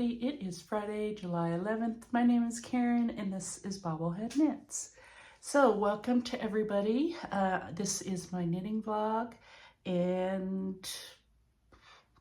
everybody. It is Friday, July 11th. My name is Karen and this is BobbleHeadKnits. So welcome to everybody. This is my knitting vlog and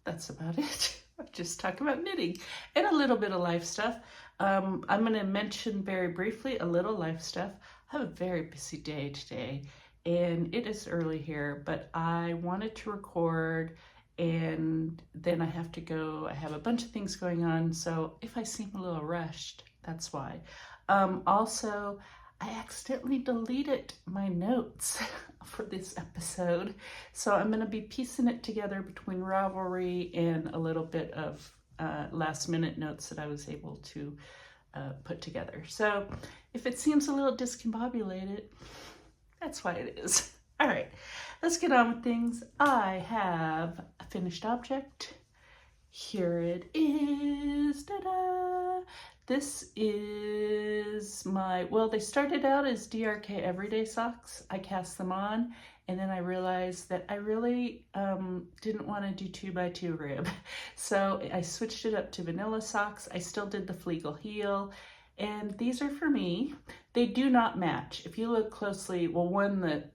that's about it. I just talk about knitting and a little bit of life stuff. I'm going to mention very briefly a little life stuff. I have a very busy day today and it is early here, but I wanted to record and then I have to go. I have a bunch of things going on, so if I seem a little rushed, that's why. Also, I accidentally deleted my notes for this episode, so I'm going to be piecing it together between Ravelry and a little bit of last minute notes that I was able to put together. So if it seems a little discombobulated, that's why it is. All right, let's get on with things. I have a finished object. Here it is. Ta-da! This is my, well, they started out as DRK Everyday Socks. I cast them on and then I realized that I really didn't want to do 2x2 rib. So I switched it up to vanilla socks. I still did the Fleegle heel. And these are for me. They do not match. If you look closely, well,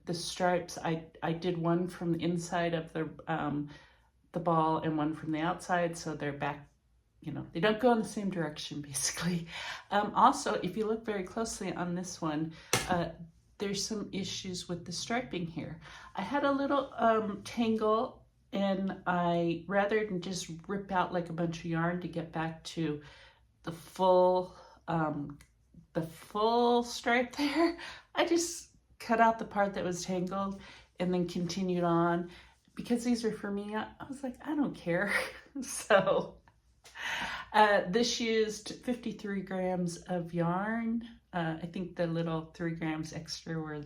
the stripes, I did one from the inside of the ball and one from the outside, so they're back, you know, they don't go in the same direction, basically. Also, if you look very closely on this one, there's some issues with the striping here. I had a little tangle, and I, rather than just rip out like a bunch of yarn to get back to the full stripe there, I just cut out the part that was tangled and then continued on. Because these are for me, I was like, I don't care. So this used 53 grams of yarn. I think the little 3 grams extra were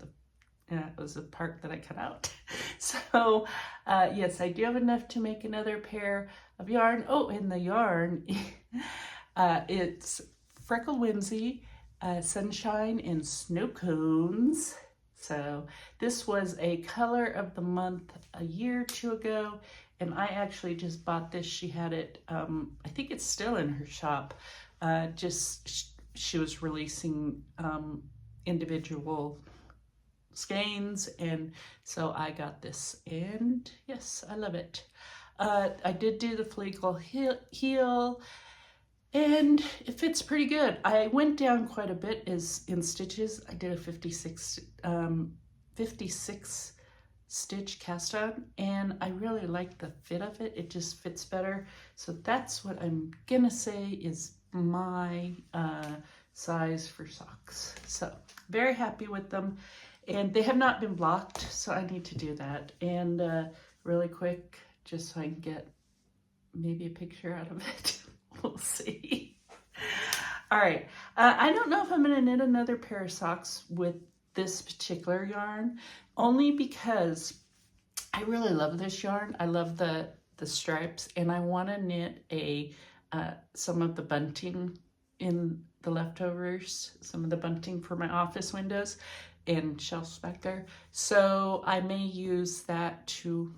was the part that I cut out. So yes, I do have enough to make another pair of yarn. Oh, and the yarn, it's Freckle Whimsy, Sunshine, and Snowcones. So this was a color of the month a year or two ago, and I actually just bought this. She had it, I think it's still in her shop. She was releasing individual skeins, and so I got this, and yes, I love it. I did do the Fleegle heel, and it fits pretty good. I went down quite a bit in stitches. I did a 56 stitch cast on, and I really like the fit of it. It just fits better. So that's what I'm gonna say is my size for socks. So very happy with them, and they have not been blocked, so I need to do that. And really quick, just so I can get maybe a picture out of it. We'll see. All right. I don't know if I'm going to knit another pair of socks with this particular yarn, only because I really love this yarn. I love the stripes, and I want to knit some of the bunting in the leftovers, some of the bunting for my office windows and shelves back there. So I may use that to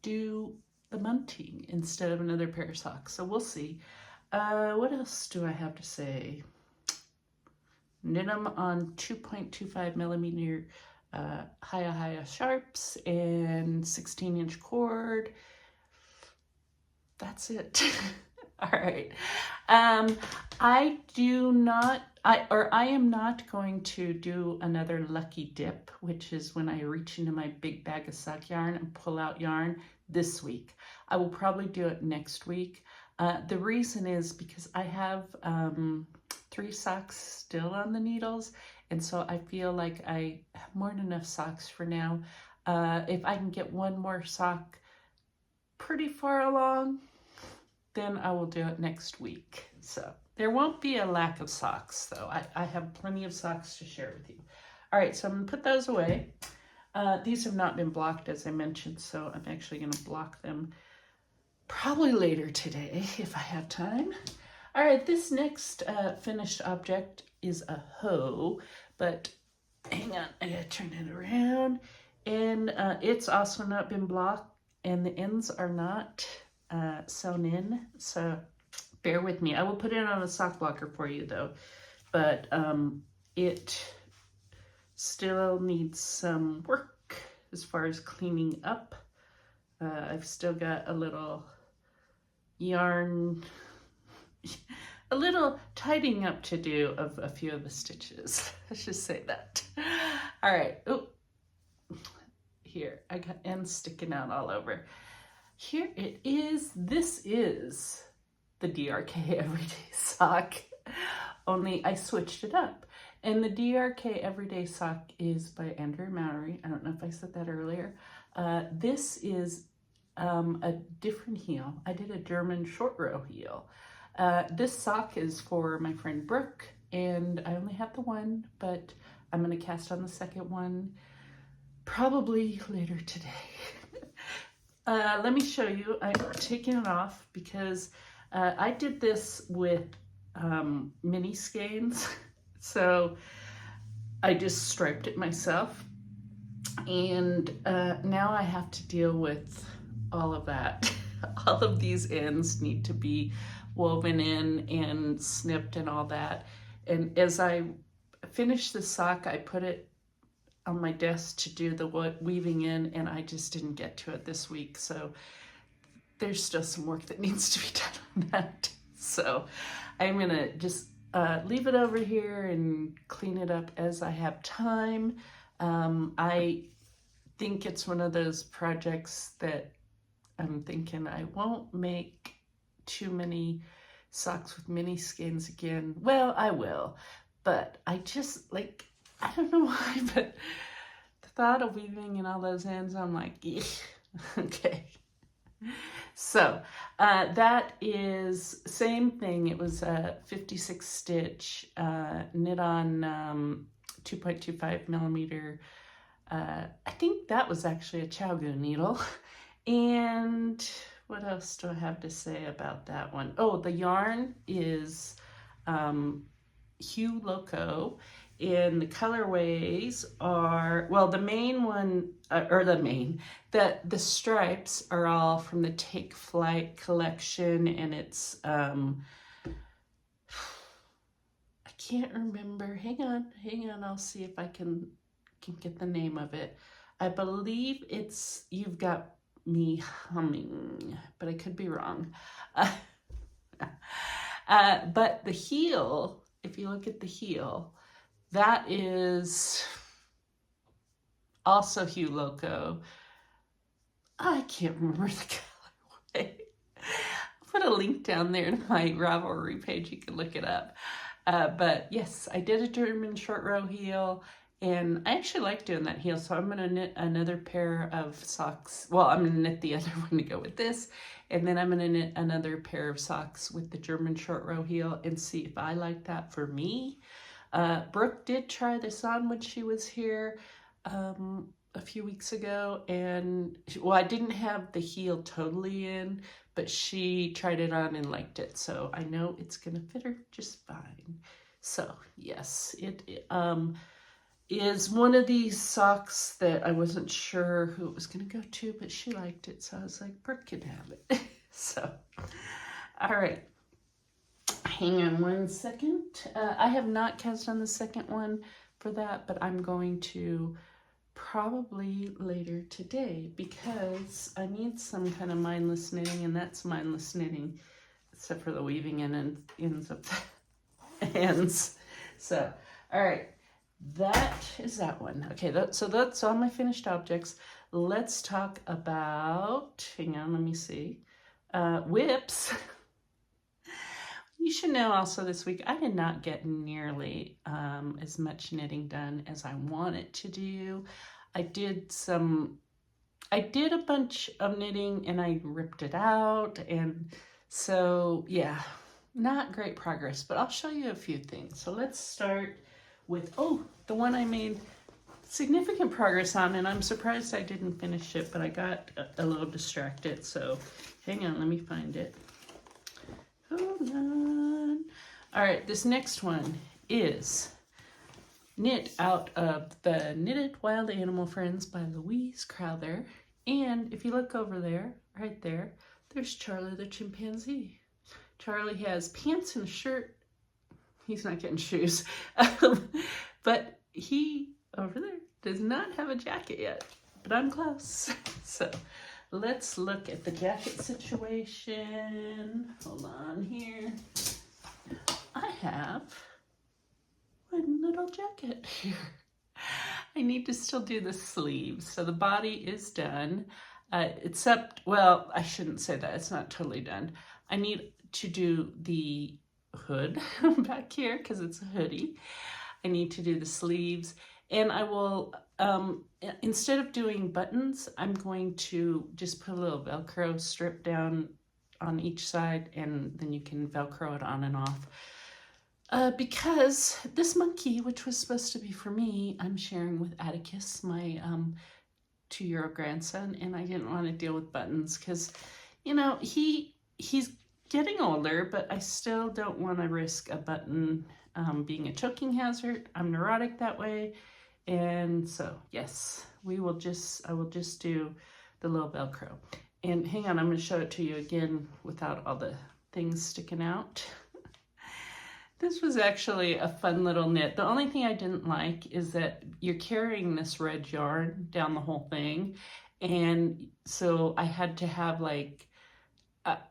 do the bunting instead of another pair of socks. So we'll see. What else do I have to say? Knit them on 2.25 millimeter Haya sharps and 16-inch cord. That's it. All right. I am not going to do another lucky dip, which is when I reach into my big bag of sock yarn and pull out yarn this week. I will probably do it next week. The reason is because I have 3 socks still on the needles, and so I feel like I have more than enough socks for now. If I can get one more sock pretty far along, then I will do it next week. So there won't be a lack of socks, though. I have plenty of socks to share with you. All right, so I'm gonna put those away. These have not been blocked, as I mentioned, so I'm actually gonna block them probably later today if I have time. All right, this next finished object is a hoe, but hang on, I gotta turn it around. And it's also not been blocked, and the ends are not sewn in, so bear with me. I will put it on a sock blocker for you though, but it still needs some work as far as cleaning up. I've still got a little yarn, a little tidying up to do of a few of the stitches. Let's just say that. All right. Oh, here, I got ends sticking out all over. Here it is. This is the DRK Everyday Sock, only I switched it up. And the DRK Everyday Sock is by Andrew Mallory. I don't know if I said that earlier. This is a different heel. I did a German short row heel. This sock is for my friend Brooke, and I only have the one, but I'm going to cast on the second one probably later today. Let me show you. I'm taking it off because I did this with mini skeins. So I just striped it myself, and now I have to deal with all of that. All of these ends need to be woven in and snipped and all that. And as I finished the sock, I put it on my desk to do the weaving in, and I just didn't get to it this week. So there's still some work that needs to be done on that. So I'm gonna just leave it over here and clean it up as I have time. I think it's one of those projects that I'm thinking I won't make too many socks with mini skeins again. Well, I will, but I just like, I don't know why, but the thought of weaving in all those ends, I'm like, okay. So that is same thing. It was a 56 stitch knit on 2.25 millimeter. I think that was actually a Chowgu needle. And what else do I have to say about that one? Oh, the yarn is Hue Loco, and the colorways are, well, the main one, the stripes are all from the Take Flight collection, and it's, I can't remember, hang on, I'll see if I can get the name of it. I believe it's You've Got Me Humming, but I could be wrong. But the heel, if you look at the heel, that is also Hue Loco. I can't remember the colorway. I'll put a link down there to my Ravelry page. You can look it up. But yes, I did a German short row heel, and I actually like doing that heel. So I'm going to knit another pair of socks. Well, I'm going to knit the other one to go with this. And then I'm going to knit another pair of socks with the German short row heel and see if I like that for me. Brooke did try this on when she was here a few weeks ago, and well, I didn't have the heel totally in, but she tried it on and liked it, so I know it's gonna fit her just fine. So yes, it is one of these socks that I wasn't sure who it was gonna go to, but she liked it, so I was like, Brooke can have it. So all right. Hang on one second. I have not cast on the second one for that, but I'm going to probably later today because I need some kind of mindless knitting, and that's mindless knitting, except for the weaving in and ends of the ends. So, all right, that is that one. Okay, so that's all my finished objects. Let's talk about, hang on, let me see, whips. You should know also this week, I did not get nearly as much knitting done as I wanted to do. I did a bunch of knitting and I ripped it out. And so, yeah, not great progress, but I'll show you a few things. So let's start with, oh, the one I made significant progress on, and I'm surprised I didn't finish it, but I got a little distracted. So hang on, let me find it. Hold on. All right, this next one is knit out of the Knitted Wild Animal Friends by Louise Crowther. And if you look over there, right there, there's Charlie the chimpanzee. Charlie has pants and a shirt. He's not getting shoes. But he, over there, does not have a jacket yet. But I'm close. So let's look at the jacket situation. Hold on here. I have one little jacket here. I need to still do the sleeves. So the body is done, except, well, I shouldn't say that. It's not totally done. I need to do the hood back here because it's a hoodie. I need to do the sleeves, and I will, instead of doing buttons, I'm going to just put a little Velcro strip down on each side, and then you can Velcro it on and off. Because this monkey, which was supposed to be for me, I'm sharing with Atticus, my 2-year-old grandson, and I didn't want to deal with buttons because, you know, he's getting older, but I still don't want to risk a button being a choking hazard. I'm neurotic that way, and so yes, I will just do the little Velcro. And hang on, I'm going to show it to you again without all the things sticking out. This was actually a fun little knit. The only thing I didn't like is that you're carrying this red yarn down the whole thing. And so I had to have like,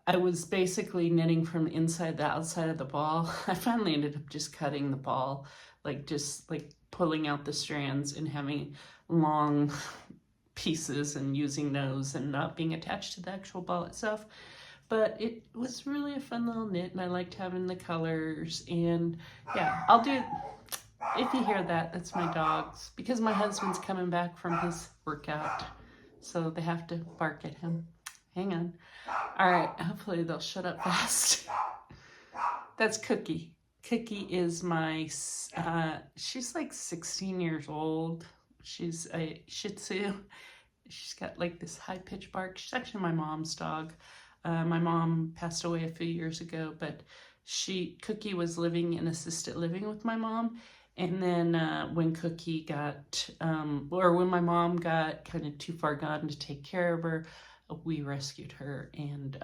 I was basically knitting from inside the outside of the ball. I finally ended up just cutting the ball, like just like pulling out the strands and having long pieces and using those and not being attached to the actual ball itself. But it was really a fun little knit, and I liked having the colors. And yeah, I'll do, if you hear that, that's my dogs, because my husband's coming back from his workout, so they have to bark at him. Hang on. All right, hopefully they'll shut up fast. That's Cookie. Cookie is my, she's like 16 years old. She's a Shih Tzu. She's got like this high-pitched bark. She's actually my mom's dog. My mom passed away a few years ago, but Cookie was living in assisted living with my mom. And then when Cookie got, or when my mom got kind of too far gone to take care of her, we rescued her. And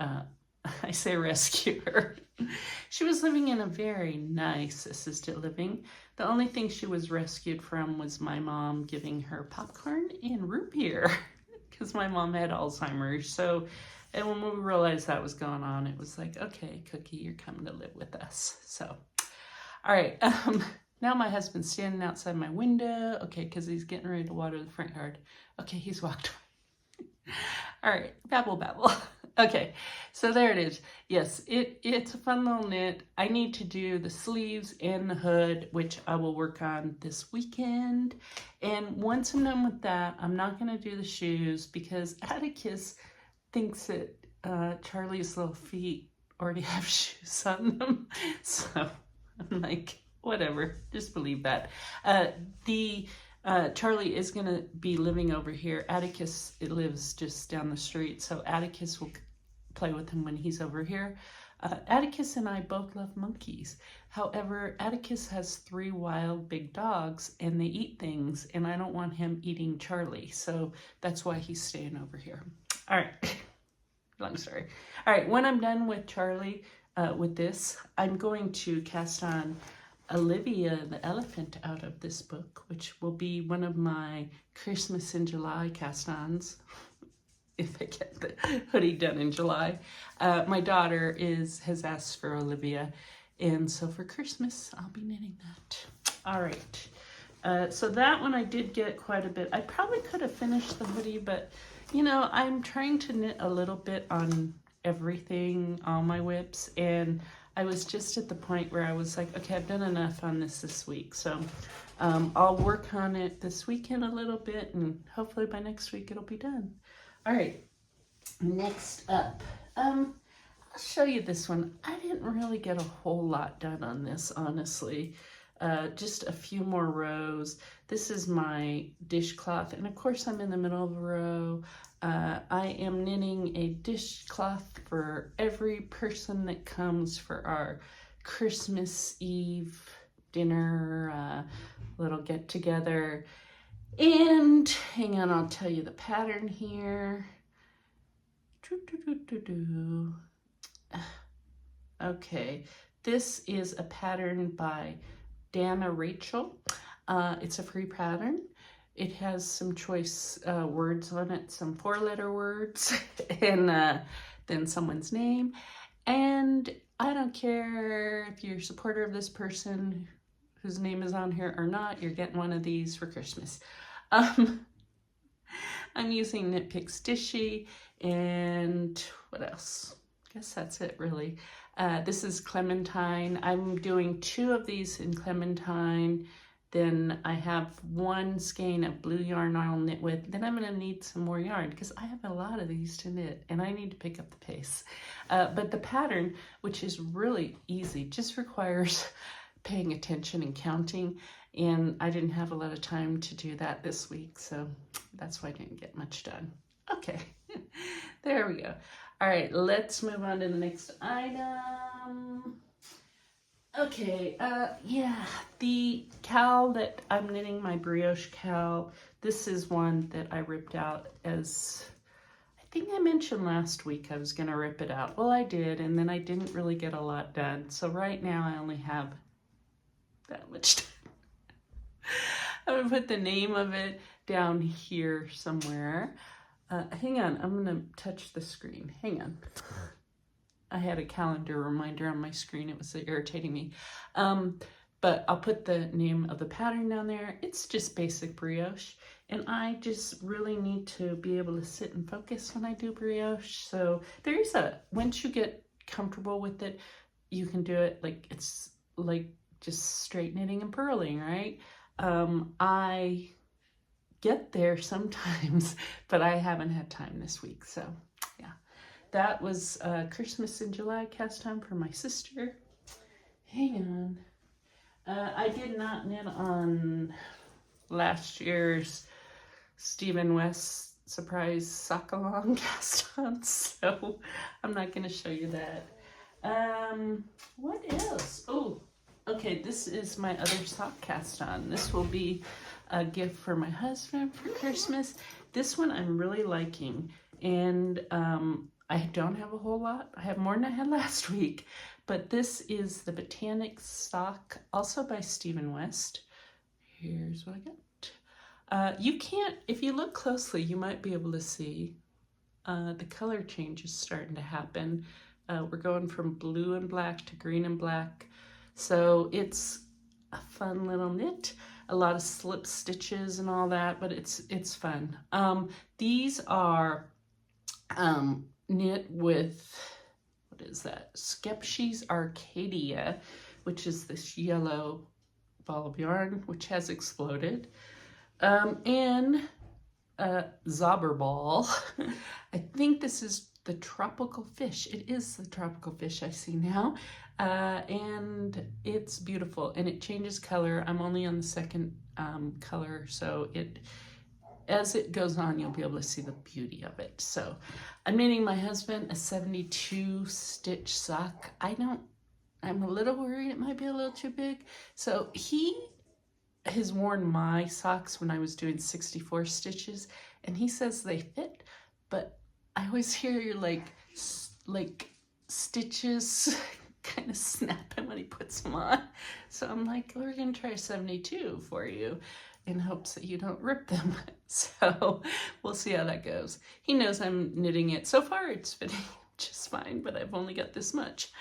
I say rescue her. She was living in a very nice assisted living. The only thing she was rescued from was my mom giving her popcorn and root beer because my mom had Alzheimer's. So, and when we realized that was going on, it was like, okay, Cookie, you're coming to live with us. So, all right. Now my husband's standing outside my window. Okay, because he's getting ready to water the front yard. Okay, he's walked away. All right, babble. Okay, so there it is. Yes, it's a fun little knit. I need to do the sleeves and the hood, which I will work on this weekend. And once I'm done with that, I'm not going to do the shoes because Atticus thinks that Charlie's little feet already have shoes on them. So I'm like, whatever, just believe that. Charlie is going to be living over here. Atticus, it lives just down the street, so Atticus will play with him when he's over here. Atticus and I both love monkeys. However, Atticus has 3 wild big dogs, and they eat things, and I don't want him eating Charlie, so that's why he's staying over here. All right, long story. All right, when I'm done with Charlie, with this, I'm going to cast on Olivia the elephant out of this book, which will be one of my Christmas in July cast-ons, if I get the hoodie done in July. My daughter has asked for Olivia, and so for Christmas, I'll be knitting that. All right, so that one I did get quite a bit. I probably could have finished the hoodie, but you know, I'm trying to knit a little bit on everything, all my whips, and I was just at the point where I was like, okay, I've done enough on this week. So I'll work on it this weekend a little bit, and hopefully by next week it'll be done. All right, next up, I'll show you this one. I didn't really get a whole lot done on this, honestly. Just a few more rows. This is my dishcloth, and of course I'm in the middle of a row. I am knitting a dishcloth for every person that comes for our Christmas Eve dinner, little get together. And hang on, I'll tell you the pattern here. Okay, this is a pattern by Dana Rachel. It's a free pattern. It has some choice words on it, some 4-letter words, and then someone's name. And I don't care if you're a supporter of this person whose name is on here or not, you're getting one of these for Christmas. I'm using Knit Picks Dishy, and what else? I guess that's it, really. This is Clementine. I'm doing 2 of these in Clementine. Then I have 1 skein of blue yarn I'll knit with. Then I'm going to need some more yarn because I have a lot of these to knit and I need to pick up the pace. But the pattern, which is really easy, just requires paying attention and counting. And I didn't have a lot of time to do that this week, so that's why I didn't get much done. Okay, there we go. All right, let's move on to the next item. Okay, yeah, the cowl that I'm knitting, my brioche cowl, this is one that I ripped out as, I think I mentioned last week I was going to rip it out. Well, I did, and then I didn't really get a lot done. So right now I only have that much done. I'm going to put the name of it down here somewhere. Hang on, I'm going to touch the screen. Hang on. I had a calendar reminder on my screen. It was irritating me. But I'll put the name of the pattern down there. It's just basic brioche. And I just really need to be able to sit and focus when I do brioche. So there is once you get comfortable with it, you can do it like it's like just straight knitting and purling, right? I get there sometimes, but I haven't had time this week. So yeah, that was Christmas in July cast on for my sister. Hang on. I did not knit on last year's Stephen West surprise Sox-A-Long cast on, so I'm not going to show you that. What else? Oh, okay, this is my other sock cast on. This will be a gift for my husband for Christmas. This one I'm really liking, and I don't have a whole lot. I have more than I had last week, but this is the Botanic Sock, also by Stephen West. Here's what I got. You can't, if you look closely, you might be able to see the color change is starting to happen. We're going from blue and black to green and black. So it's a fun little knit. A lot of slip stitches and all that, but it's fun. These are knit with, what is that? Skepshe's Arcadia, which is this yellow ball of yarn, which has exploded. And Zauberball. I think this is the tropical fish. It is the tropical fish I see now. And it's beautiful and it changes color. I'm only on the second color, so as it goes on, you'll be able to see the beauty of it. So I'm knitting my husband a 72 stitch sock. I'm a little worried it might be a little too big. So he has worn my socks when I was doing 64 stitches and he says they fit, but I always hear like stitches kind of snapping when he puts them on. So I'm like, we're gonna try 72 for you in hopes that you don't rip them. So we'll see how that goes. He knows I'm knitting it. So far it's fitting just fine, but I've only got this much.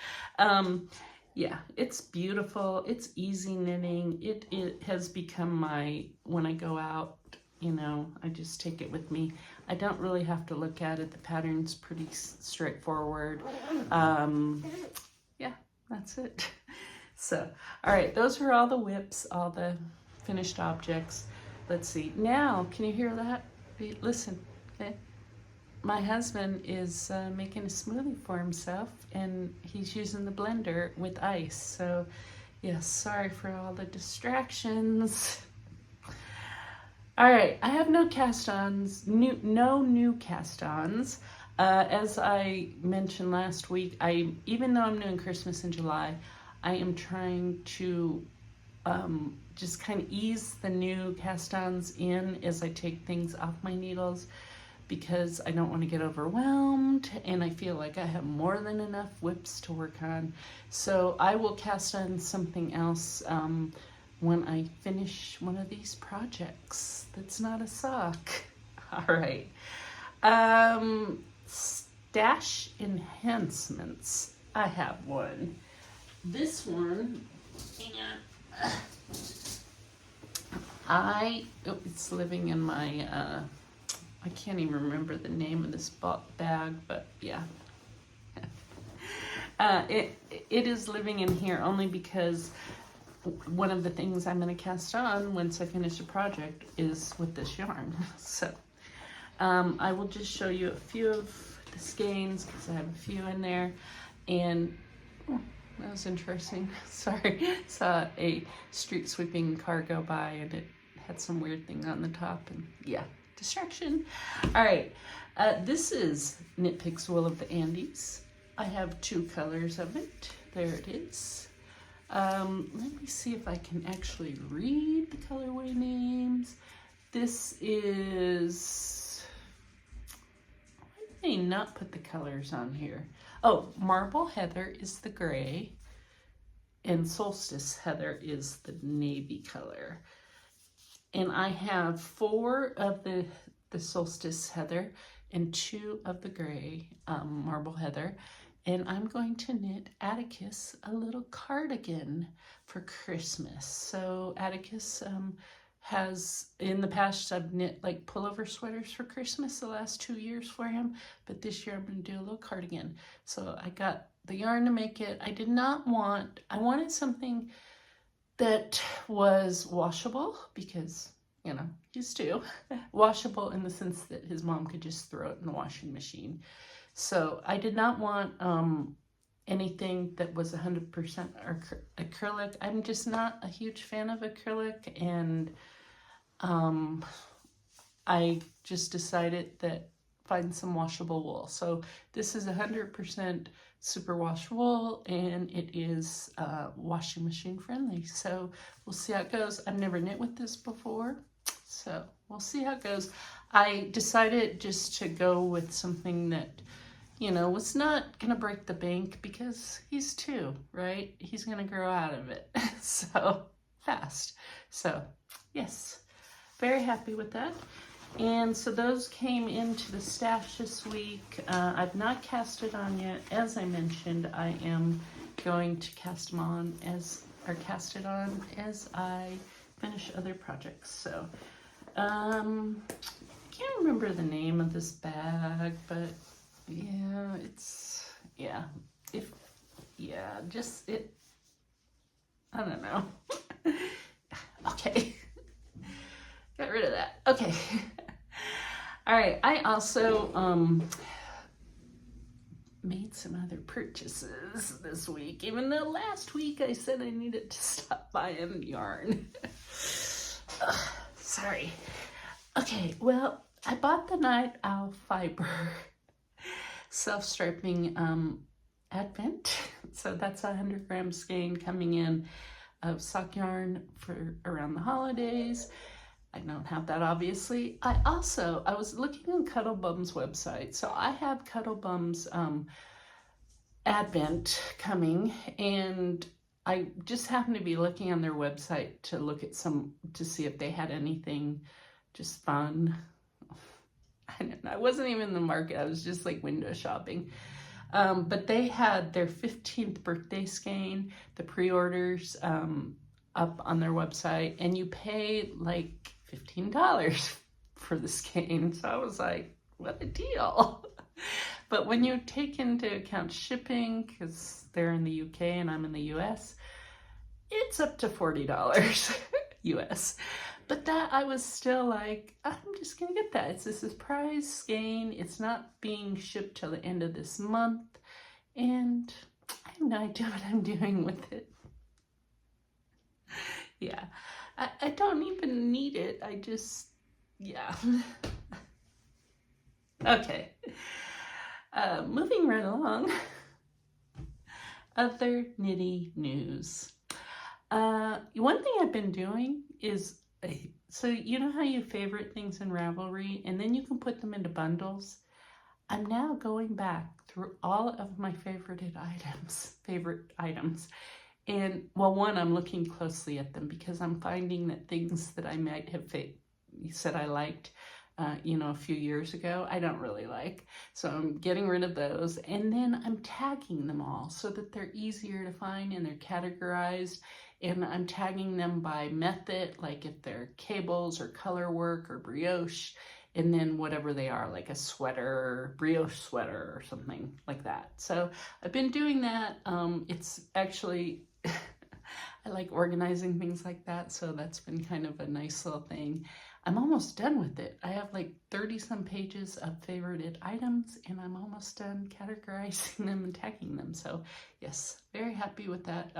Yeah, it's beautiful. It's easy knitting. It has become my, when I go out, you know, I just take it with me. I don't really have to look at it. The pattern's pretty straightforward. Yeah, that's it. So, all right, those are all the whips, all the finished objects. Let's see. Now, can you hear that? Listen, okay? My husband is making a smoothie for himself, and he's using the blender with ice. So, yes, sorry for all the distractions. All right, I have no cast-ons, no new cast-ons. As I mentioned last week, even though I'm doing Christmas in July, I am trying to just kind of ease the new cast-ons in as I take things off my needles. because I don't want to get overwhelmed and I feel like I have more than enough whips to work on. So I will cast on something else when I finish one of these projects that's not a sock. All right. Stash enhancements. I have one. This one, it's living in my, I can't even remember the name of this bag, but yeah. It is living in here only because one of the things I'm going to cast on once I finish a project is with this yarn. So I will just show you a few of the skeins because I have a few in there. And that was interesting. Sorry, saw a street sweeping car go by and it had some weird thing on the top, and yeah, distraction. All right, this is Knit Picks Wool of the Andes. I have 2 colors of it. There it is. Let me see if I can actually read the colorway names. This is, why did they not put the colors on here? Oh, Marble Heather is the gray, and Solstice Heather is the navy color. And I have 4 of the Solstice Heather and 2 of the gray Marble Heather. And I'm going to knit Atticus a little cardigan for Christmas. So Atticus has, in the past, I've knit like pullover sweaters for Christmas the last 2 years for him. But this year I'm going to do a little cardigan. So I got the yarn to make it. I wanted something that was washable because, you know, he's 2. Washable in the sense that his mom could just throw it in the washing machine. So I did not want anything that was 100% acrylic. I'm just not a huge fan of acrylic, and I just decided that find some washable wool. So this is 100% superwash wool, and it is washing machine friendly. So we'll see how it goes. I've never knit with this before, so we'll see how it goes. I decided just to go with something that, you know, was not gonna break the bank because he's 2, right? He's gonna grow out of it so fast. So yes, very happy with that. And so those came into the stash this week. I've not cast it on yet. As I mentioned, I am going to cast them on cast it on as I finish other projects. So I can't remember the name of this bag, but yeah, I don't know. Okay. Got rid of that. Okay. All right. I also made some other purchases this week, even though last week I said I needed to stop buying yarn. Sorry. Okay. Well, I bought the Night Owl Fiber self-striping advent. So that's a 100 gram skein coming in of sock yarn for around the holidays. I don't have that, obviously. I was looking on Cuttlebum's website. So I have Cuttlebum's advent coming, and I just happened to be looking on their website to see if they had anything just fun. I wasn't even in the market. I was just like window shopping. But they had their 15th birthday skein, the pre-orders up on their website, and you pay like $15 for the skein. So I was like, what a deal. But when you take into account shipping, because they're in the UK and I'm in the US, it's up to $40 US. But that, I was still like, I'm just gonna get that. It's a surprise skein. It's not being shipped till the end of this month. And I have no idea what I'm doing with it. Yeah, I don't even need it. I just, yeah. Okay. Moving right along. Other knitty news. One thing I've been doing is So you know how you favorite things in Ravelry and then you can put them into bundles? I'm now going back through all of my favorite items. And well, one, I'm looking closely at them because I'm finding that things that I might have said I liked, a few years ago, I don't really like. So I'm getting rid of those. And then I'm tagging them all so that they're easier to find and they're categorized. And I'm tagging them by method, like if they're cables or color work or brioche, and then whatever they are, like a sweater, brioche sweater or something like that. So I've been doing that. It's actually, I like organizing things like that. So that's been kind of a nice little thing. I'm almost done with it. I have like 30 some pages of favorited items and I'm almost done categorizing them and tagging them. So yes, very happy with that.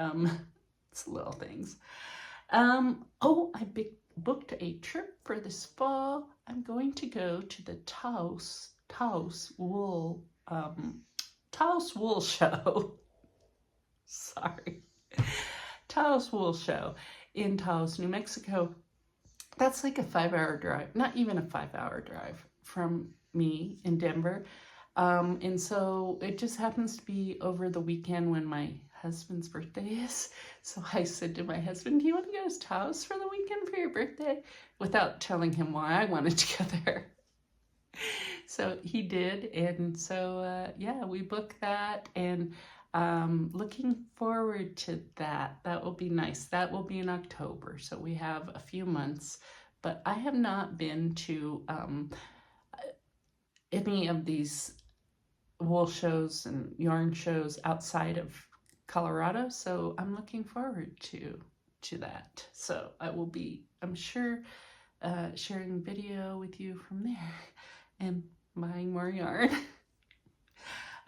It's little things. I booked a trip for this fall. I'm going to go to the Taos wool show. Sorry. Taos wool show in Taos, New Mexico. That's like a 5-hour drive, not even a 5-hour drive from me in Denver. And so it just happens to be over the weekend when my husband's birthday is. So I said to my husband, do you want to go to Taos for the weekend for your birthday? Without telling him why I wanted to go there. So he did. And so, yeah, we booked that and looking forward to that. That will be nice. That will be in October. So we have a few months, but I have not been to any of these wool shows and yarn shows outside of Colorado, so I'm looking forward to that. So I will be, I'm sure, sharing video with you from there and buying more yarn.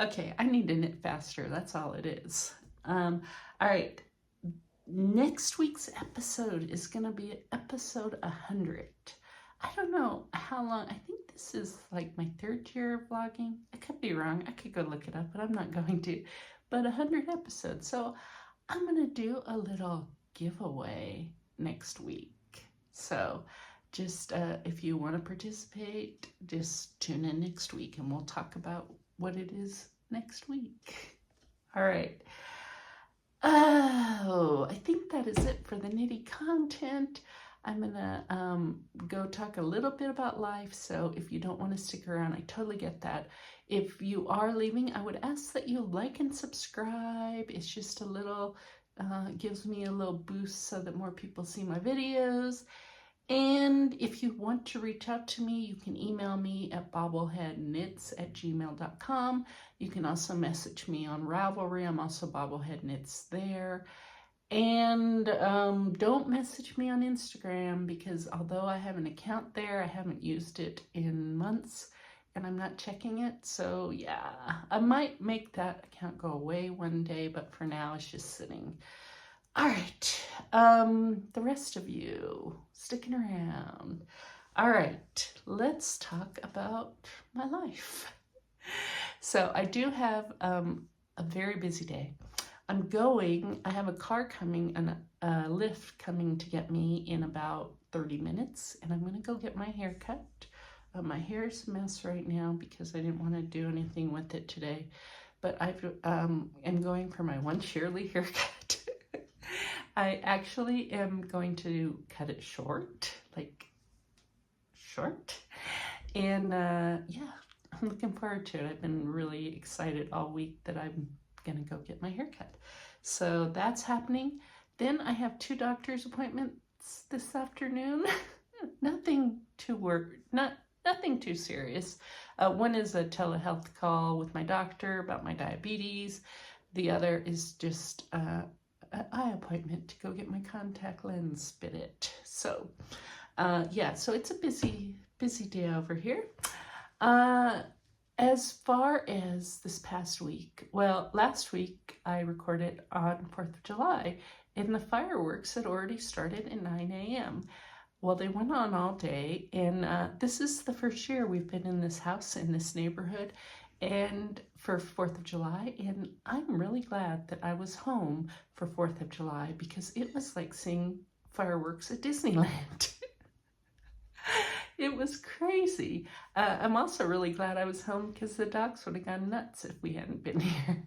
Okay, I need to knit faster. That's all it is. All right, next week's episode is going to be episode 100. I don't know how long. I think this is like my 3rd year of vlogging. I could be wrong. I could go look it up, but I'm not going to. But 100 episodes. So I'm going to do a little giveaway next week. So just if you want to participate, just tune in next week and we'll talk about what it is next week. All right. Oh, I think that is it for the nitty content. I'm gonna go talk a little bit about life, so if you don't want to stick around, I totally get that. If you are leaving, I would ask that you like and subscribe. It's just a little, gives me a little boost so that more people see my videos. And if you want to reach out to me, you can email me at BobbleHeadKnits@gmail.com. You can also message me on Ravelry. I'm also BobbleHeadKnits there. And don't message me on Instagram because although I have an account there, I haven't used it in months and I'm not checking it. So yeah, I might make that account go away one day, but for now it's just sitting. All right, the rest of you sticking around. All right, let's talk about my life. So I do have a very busy day. I have a car coming and a lift coming to get me in about 30 minutes and I'm going to go get my hair cut. My hair is a mess right now because I didn't want to do anything with it today, but I am going for my one Shirley haircut. I actually am going to cut it short, and yeah, I'm looking forward to it. I've been really excited all week that I'm gonna go get my hair cut. So that's happening. Then I have 2 doctor's appointments this afternoon. Nothing too serious. One is a telehealth call with my doctor about my diabetes. The other is just an eye appointment to go get my contact lens fitted. So yeah, so it's a busy day over here. As far as this past week, well, last week I recorded on 4th of July and the fireworks had already started at 9 a.m. Well, they went on all day and this is the first year we've been in this house, in this neighborhood, and for 4th of July, and I'm really glad that I was home for 4th of July because it was like seeing fireworks at Disneyland. It was crazy. I'm also really glad I was home because the dogs would have gone nuts if we hadn't been here.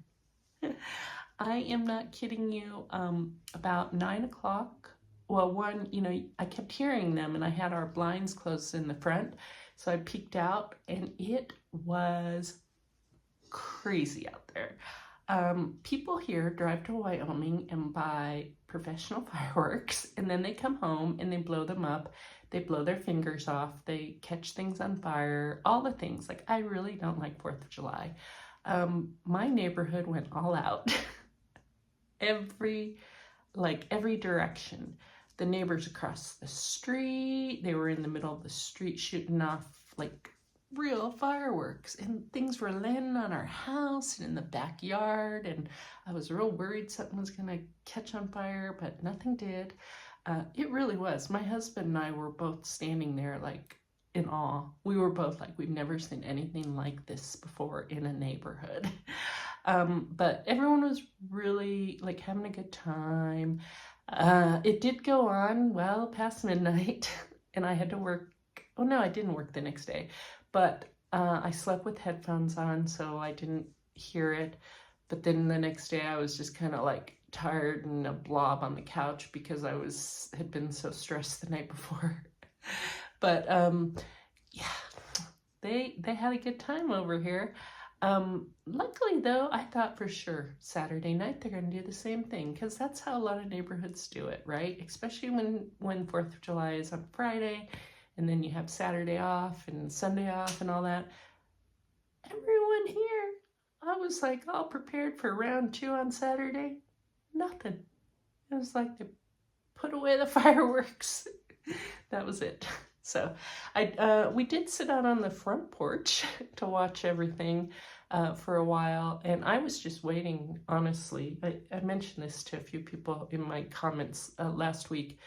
I am not kidding you. About 9 o'clock, well, I kept hearing them, and I had our blinds closed in the front, so I peeked out, and it was crazy out there. People here drive to Wyoming and buy professional fireworks, and then they come home and they blow them up. They blow their fingers off. They catch things on fire, all the things. Like, I really don't like 4th of July. My neighborhood went all out. every direction. The neighbors across the street, they were in the middle of the street shooting off like real fireworks, and things were landing on our house and in the backyard, and I was real worried something was gonna catch on fire, but nothing did. It really was. My husband and I were both standing there like in awe. We were both like, we've never seen anything like this before in a neighborhood. But everyone was really like having a good time. It did go on well past midnight, and I had to work. Oh no, I didn't work the next day, but I slept with headphones on, so I didn't hear it. But then the next day I was just kind of like tired and a blob on the couch because I had been so stressed the night before. But yeah, they had a good time over here. Luckily though, I thought for sure Saturday night they're going to do the same thing, because that's how a lot of neighborhoods do it, right? Especially when 4th of July is on Friday, and then you have Saturday off and Sunday off and all that. Everyone here, I was like all prepared for round 2 on Saturday. Nothing. It was like they put away the fireworks. That was it. So we did sit out on the front porch to watch everything for a while, and I was just waiting, honestly. I mentioned this to a few people in my comments last week.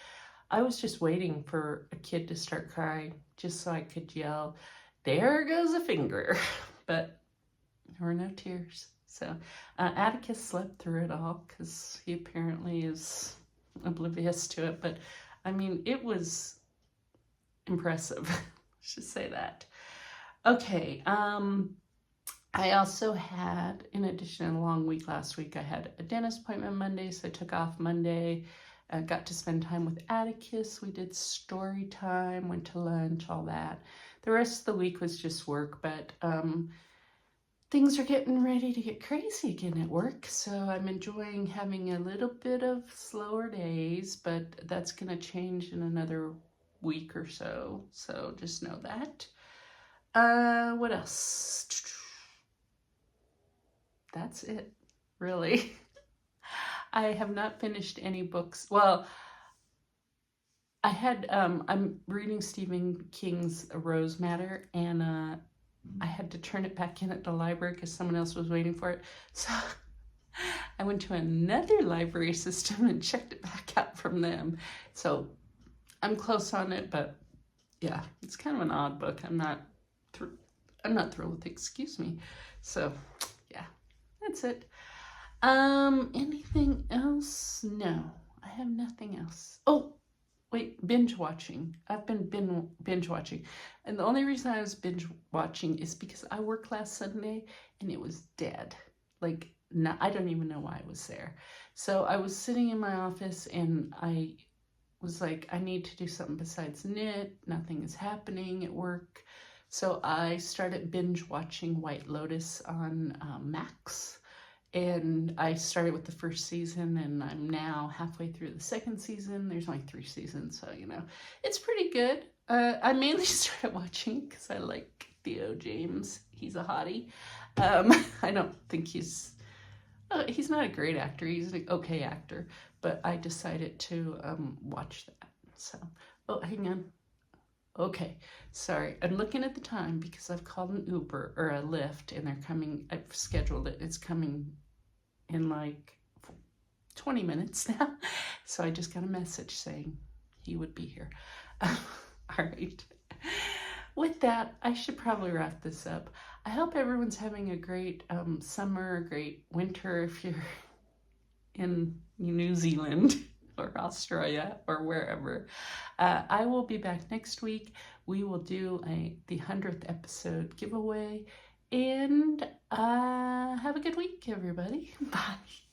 I was just waiting for a kid to start crying just so I could yell, "There goes a finger." But there were no tears. So Atticus slept through it all because he apparently is oblivious to it. But I mean, it was impressive. I should say that. Okay. I also had, in addition to a long week last week, I had a dentist appointment Monday, so I took off Monday. I got to spend time with Atticus. We did story time, went to lunch, all that. The rest of the week was just work, but things are getting ready to get crazy again at work, so I'm enjoying having a little bit of slower days, but that's going to change in another week or so, so just know that. What else? That's it, really. I have not finished any books. Well, I had, I'm reading Stephen King's Rose Matter, and I had to turn it back in at the library because someone else was waiting for it. So I went to another library system and checked it back out from them. So I'm close on it, but yeah, it's kind of an odd book. I'm not thrilled with it, excuse me. So yeah, that's it. Anything else? No, I have nothing else. Oh, wait, binge watching. I've been binge watching. And the only reason I was binge watching is because I worked last Sunday and it was dead. Like, I don't even know why I was there. So I was sitting in my office and I was like, I need to do something besides knit. Nothing is happening at work. So I started binge watching White Lotus on Max. And I started with the first season, and I'm now halfway through the second season. There's only 3 seasons, so, you know, it's pretty good. I mainly started watching because I like Theo James. He's a hottie. I don't think he's not a great actor. He's an okay actor, but I decided to watch that. So, oh, hang on. Okay, sorry. I'm looking at the time because I've called an Uber or a Lyft, and they're coming. I've scheduled it. It's coming in like 20 minutes now. So I just got a message saying he would be here. All right. With that, I should probably wrap this up. I hope everyone's having a great summer, great winter if you're in New Zealand. or Australia or wherever. I will be back next week. We will do the 100th episode giveaway. And have a good week, everybody. Bye.